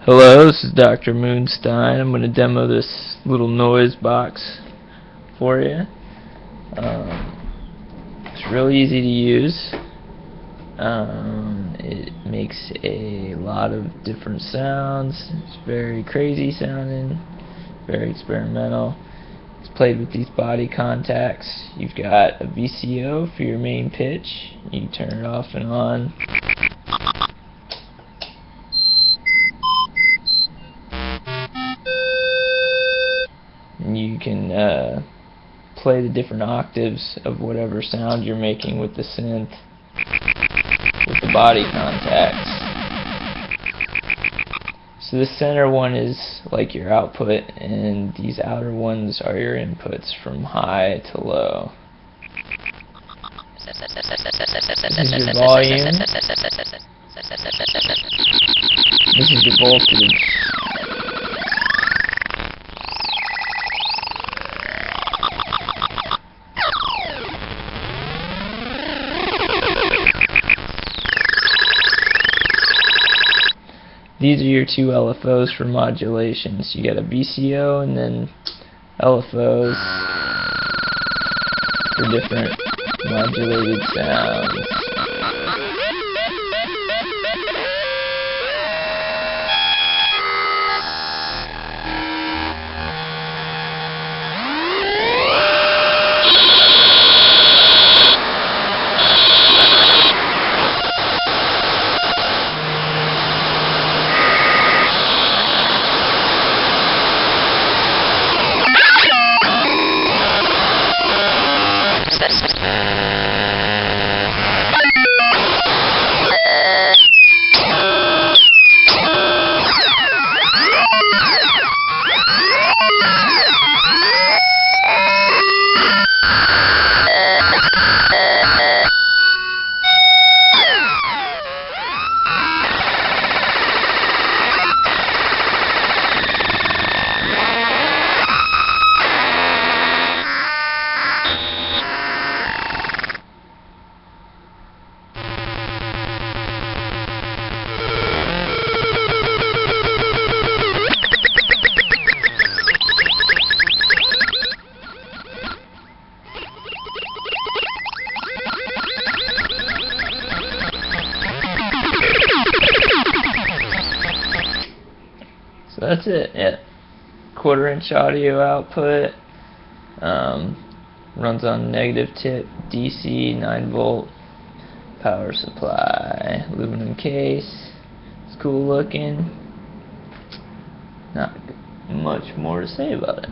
Hello, this is Dr. Moonstein. I'm going to demo this little noise box for you. It's real easy to use. It makes a lot of different sounds. It's very crazy sounding, very experimental. It's played with these body contacts. You've got a VCO for your main pitch. You can turn it off and on. And you can play the different octaves of whatever sound you're making with the synth with the body contacts. So the center one is like your output, and these outer ones are your inputs from high to low. This is your volume. This is your voltage. These are your two LFOs for modulations. You got a VCO and then LFOs for different modulated sounds. So that's it. Yeah. 1/4-inch audio output. Runs on negative tip, DC, 9-volt power supply, aluminum case. It's cool looking. Not much more to say about it.